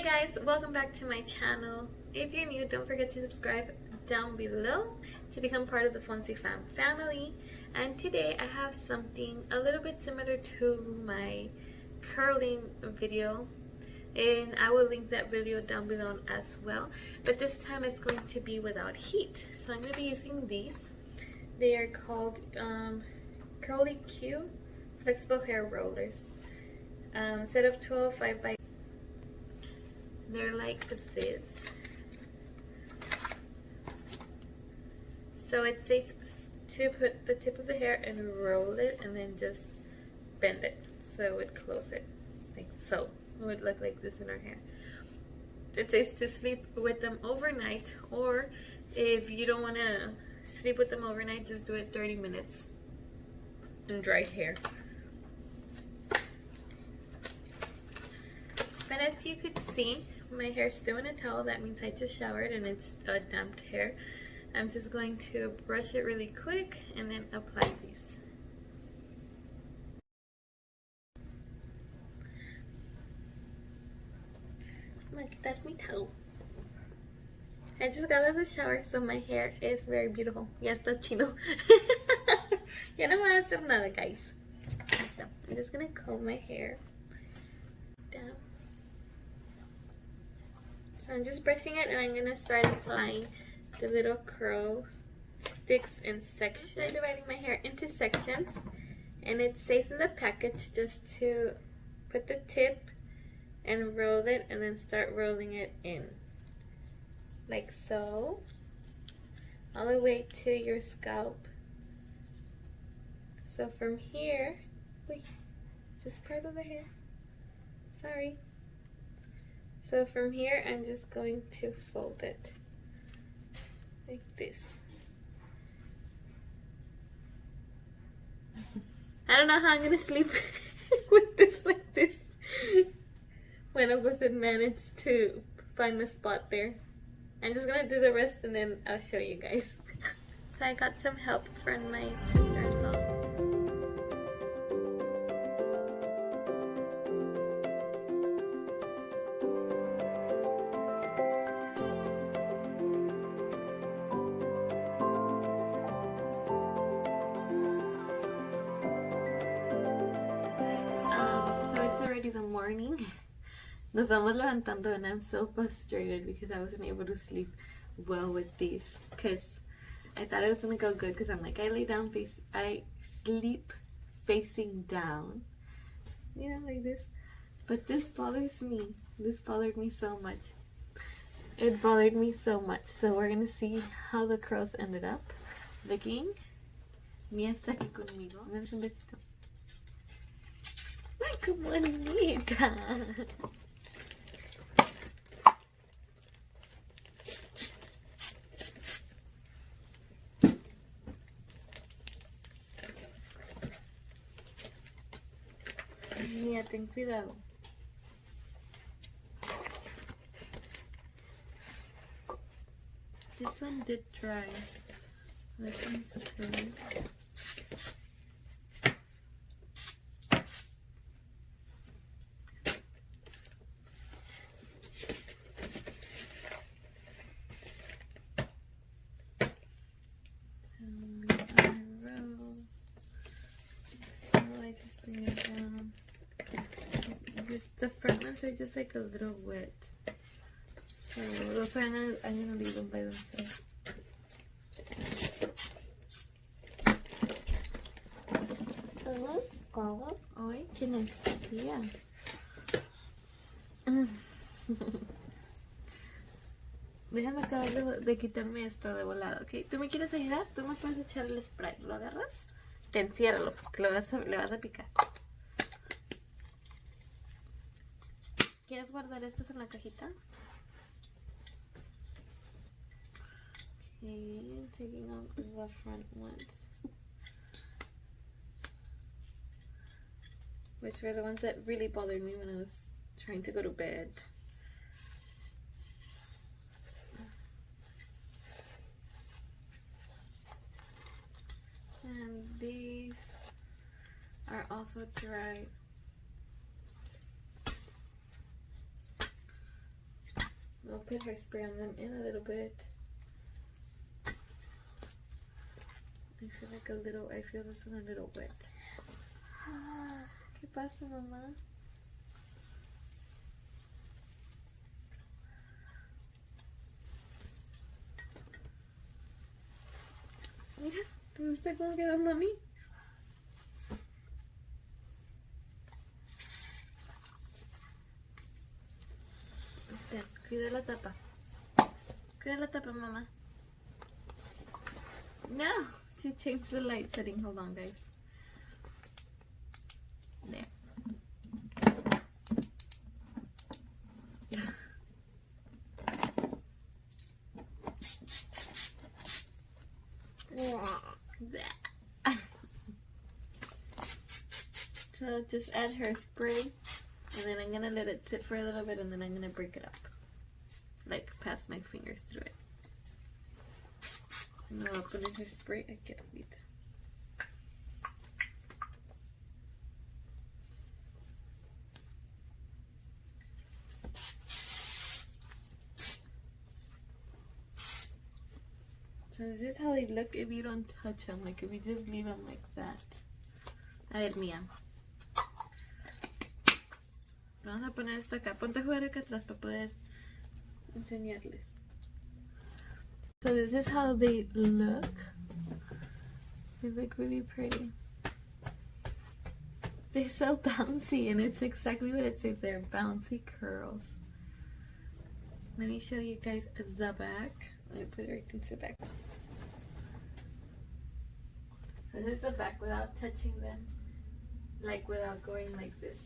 Hey guys, welcome back to my channel. If you're new, don't forget to subscribe down below to become part of the THEFONSIFAM family. And today I have something a little bit similar to my curling video, and I will link that video down below as well. But this time it's going to be without heat. So I'm going to be using these. They are called Curly Q Flexible Hair Rollers. Set of 12 5x. They're like this. So it says to put the tip of the hair and roll it and then just bend it so it would close it like so. It would look like this in our hair. It says to sleep with them overnight, or if you don't want to sleep with them overnight, just do it 30 minutes in dry hair. But as you could see, my hair is still in a towel. That means I just showered and it's damp hair. I'm just going to brush it really quick and then apply these. Look, that's my towel. I just got out of the shower, so my hair is very beautiful. Ya está chino. Ya no me voy a hacer nada, guys. So, I'm just gonna comb my hair down. So I'm just brushing it and I'm going to start applying the little curl sticks in sections. I'm dividing my hair into sections, and it says in the package just to put the tip and roll it and then start rolling it in. Like so. All the way to your scalp. So from here, wait, is this part of the hair? Sorry. So from here, I'm just going to fold it like this. I don't know how I'm going to sleep with this like this when I wasn't managed to find a spot there. I'm just going to do the rest and then I'll show you guys. So I got some help from my sister-in-law. The morning. Nos vamos levantando and I'm so frustrated because I wasn't able to sleep well with these, because I thought it was gonna go good because I'm like, I sleep facing down, you know, like this. But this bothers me. This bothered me so much. It bothered me so much. So we're gonna see how the curls ended up looking. Mia está aquí conmigo. Ay, qué bonita. Mía, ten cuidado. This one did dry. This one's good. The front ones are just like a little wet, so those I'm gonna leave them by themselves. Hoy, ¿quién es? Tía. Déjame acabar de quitarme esto de volado, ¿ok? ¿Tú me quieres ayudar? ¿Tú me puedes echar el spray? ¿Lo agarras? Te enciérralo porque le vas a picar. ¿Quieres guardar estos en la cajita? Okay, I'm taking out the front ones, which were the ones that really bothered me when I was trying to go to bed. And these are also dry. I'll put hairspray on them in a little bit. I feel this one a little wet. ¿Qué pasa, mamá? Mira, ¿te me está como quedando a mí? Ten, cuida la tapa. Cuida la tapa, mamá. No! She changed the light setting. Hold on, guys. There. So just add hairspray, and then I'm gonna let it sit for a little bit, and then I'm gonna break it up. Like, pass my fingers through it. No voy a poner hairspray aquí ahorita. So this is how they look if you don't touch them, like if you just leave them like that. A ver, Mía. Vamos a poner esto acá. Ponte a jugar acá atrás para poder enseñarles. So this is how they look. They look really pretty. They're so bouncy, and it's exactly what it says. They're bouncy curls. Let me show you guys the back. Let me put everything to the back. This is the back without touching them. Like without going like this.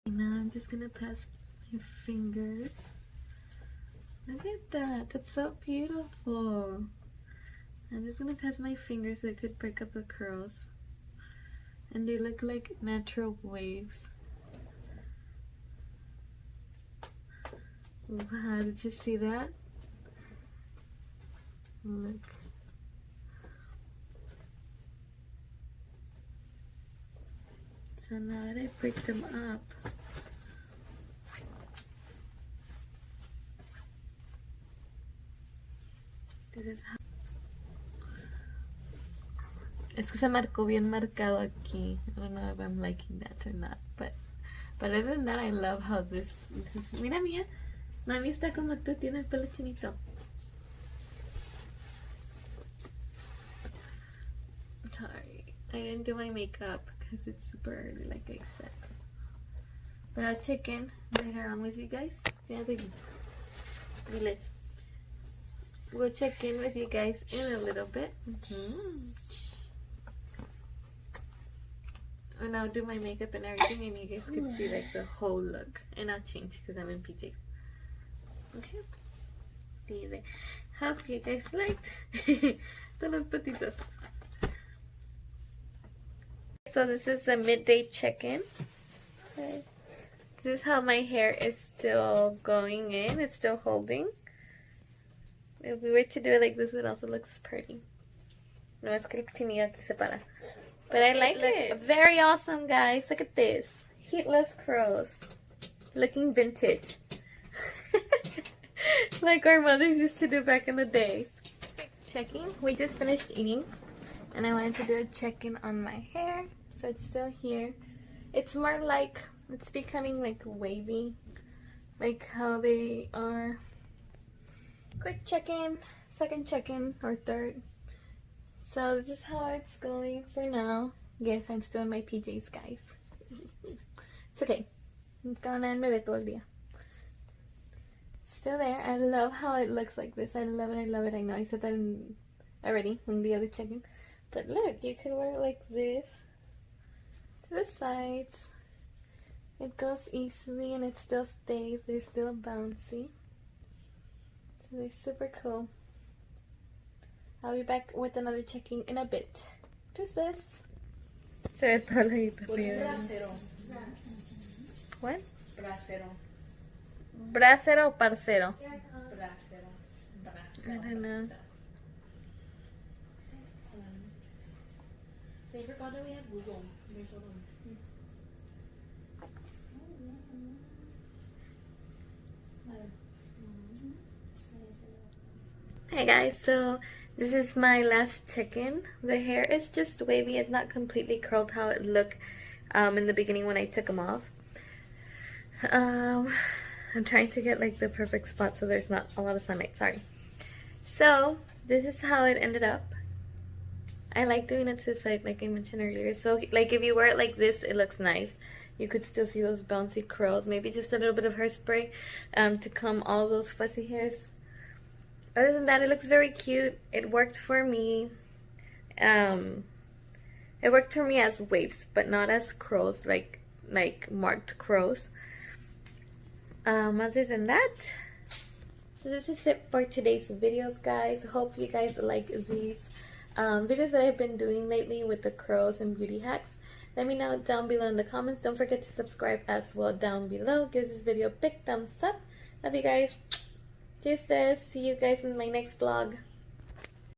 Now I'm just gonna pass my fingers. Look at that, that's so beautiful. I'm just gonna pass my fingers so it could break up the curls. And they look like natural waves. Wow, did you see that? Look. So now that I break them up, this is how. Es que se marcó bien marcado aquí. I don't know if I'm liking that or not, but other than that, I love how this is. Mira, Mía, mami está como tú, tiene el pelo chinito. Sorry, I didn't do my makeup because it's super early, like I said. But I'll check in later on with you guys. Yeah, baby. Diles. We'll check in with you guys in a little bit. And I'll do my makeup and everything, and you guys can see like the whole look. And I'll change because I'm in PJ. Okay. Dile. Hope you guys liked los patitos. So this is the midday check-in. Okay. This is how my hair is still going in. It's still holding. If we were to do it like this, it also looks pretty. No, es que el chinillo aquí se para. But I like it. Very awesome, guys. Look at this. Heatless curls. Looking vintage. Like our mothers used to do back in the days. Checking. We just finished eating. And I wanted to do a check-in on my hair. So it's still here. It's more like, it's becoming like wavy. Like how they are. Quick check-in. Second check-in. Or third. So this is how it's going for now. Yes, I'm still in my PJs, guys. It's okay. Ikaw na me ve todo el día. Still there. I love how it looks like this. I love it. I love it. I know I said that already in the other check-in. But look, you can wear it like this. To the sides. It goes easily and it still stays. They're still bouncy. So they're super cool. I'll be back with another checking in a bit. Deuces. Se ve todo la What? Bracero. Bracero o parcero? Bracero. I don't know. Thank you for Now that we have Google, there's a little. Hey guys, so this is my last check-in. The hair is just wavy. It's not completely curled how it looked in the beginning when I took them off. I'm trying to get like the perfect spot so there's not a lot of sunlight, sorry. So this is how it ended up. I like doing it to the side like I mentioned earlier. So like if you wear it like this, it looks nice. You could still see those bouncy curls. Maybe just a little bit of hairspray to comb all those fuzzy hairs. Other than that, it looks very cute. It worked for me. It worked for me as waves, but not as curls, like marked curls. Other than that, so this is it for today's videos, guys. Hope you guys like these videos that I've been doing lately with the curls and beauty hacks. Let me know down below in the comments. Don't forget to subscribe as well down below. Give this video a big thumbs up. Love you guys. Deuces. See you guys in my next vlog.